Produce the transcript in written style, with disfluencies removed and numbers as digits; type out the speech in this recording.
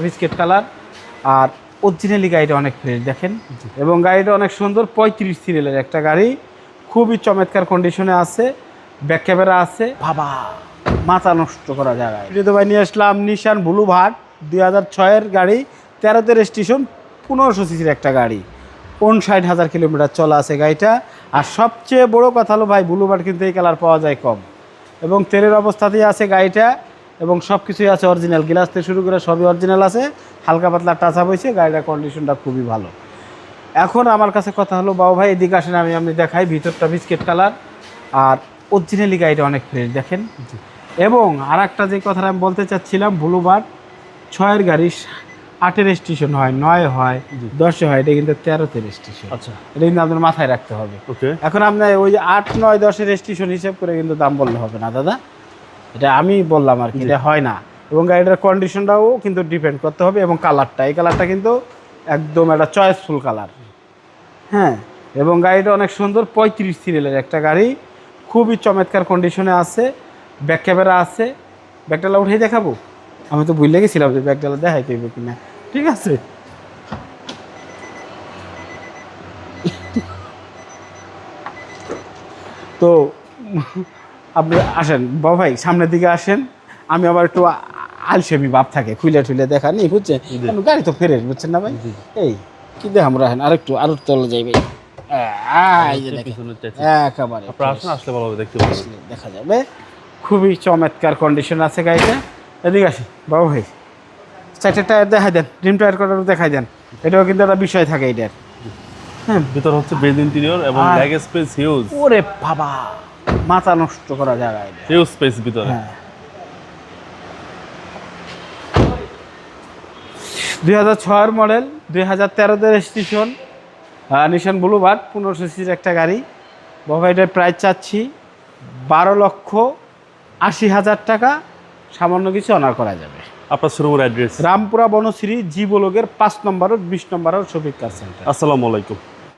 Biscuit colour আর originally গাড়িটা অনেক fresh দেখেন এবং গাড়িটা অনেক সুন্দর 35 সিরিয়ালের একটা গাড়ি, খুবই চমৎকার কন্ডিশনে আছে, ব্যাক ক্যামেরা আছে, বাবা মাথা নষ্ট করা জায়গায়। তো ভাই নিয়ে আসলাম নিশান বুলুভার্ড 2006-এর গাড়ি, 13তে রেজিস্ট্রেশন, 1500 সিসির একটা গাড়ি, 59,000 কিলোমিটার চলা আছে গাড়িটা। আর সবচেয়ে বড় কথা হলো ভাই বুলুভার্ড কিন্তু এই কালার পাওয়া যায় কম এবং তেলের অবস্থাতেই আছে গাড়িটা এবং সব কিছুই আছে অরিজিনাল, গ্লাস থেকে শুরু করে সবই অরিজিনাল আছে, হালকা পাতলা টাচ আপ হয়েছে, গাড়িটার কন্ডিশনটা খুবই ভালো। এখন আমার কাছে কথা হলো বাবু ভাই এদিকে আসেন, আমি দেখাই ভিতরটা বিস্কিট কালার আর অরিজিনালি গাড়িটা অনেক ফ্রেশ দেখেন। এবং আর একটা যে কথাটা আমি বলতে চাচ্ছিলাম, বুলুভার্ড 6-এর গাড়ি 8-এ রেজিস্ট্রেশন হয়, 9 হয়, 10-এ হয়, এটা কিন্তু 13তে রেজিস্ট্রেশন। আচ্ছা, এটা কিন্তু আপনার মাথায় রাখতে হবে। ওকে, এখন আপনার ওই যে 8, 9, 10-এর রেজিস্ট্রেশন হিসেব করে কিন্তু দাম বললে হবে না দাদা, এটা আমি বললাম আর কি, এটা হয় না। এবং গাড়িটার কন্ডিশনটাও কিন্তু ডিপেন্ড করতে হবে এবং কালারটা, এই কালারটা কিন্তু একদম একটা চয়েসফুল কালার। হ্যাঁ, এবং গাড়িটা অনেক সুন্দর, 35 সিরিয়ালের একটা গাড়ি, খুবই চমৎকার কন্ডিশনে আছে, ব্যাক ক্যামেরা আছে। ব্যাকডালা উঠেই দেখাবো, আমি তো ভুলে গেছিলাম যে ব্যাকডালা দেখাই পেবে কিনা। ঠিক আছে, তো আপনি আসেন বাবা ভাই, সামনের দিকে আসেন, আমি আবার একটু আলসেমি ভাব থাকে, খুলে ঠুলে দেখা নেই বুঝছেন, গাড়ি তো ফেরে বুঝছেন না ভাই। এই কি দেখাম রাখেন, আরো তলে যাই ভাই, একেবারে আসলে ভালো হবে, দেখতে পাবেন, দেখা যাবে, খুবই চমৎকার কন্ডিশন আছে গাড়িটা। এদিকে আসি বাবু ভাই, চারটে টায়ার দেখাই দেন, রিম টায়ার করারও দেখাই দেন, এটাও কিন্তু একটা বিষয় থাকে এটার। হ্যাঁ, ভিতর হচ্ছে বেজ ইন্টেরিয়র এবং লেগ স্পেস হিউজ, ওরে বাবা মাথা নষ্ট করা জায়গায়, হিউজ স্পেস ভিতরে। হ্যাঁ, 2006-এর মডেল, 2013-তে রেজিস্ট্রেশন, নিশান বুলুভার্ড 1500 সিসির একটা গাড়ি। বাবা এটার প্রাইস চাচ্ছি 12,80,000 টাকা, সামান্য কিছু অনার করা যাবে। আপনার শোরুমের অ্যাড্রেস রামপুরা বনশ্রী জি ব্লকের 5 নম্বর 20 নম্বর শফিক কার সেন্টার। আসসালামু আলাইকুম।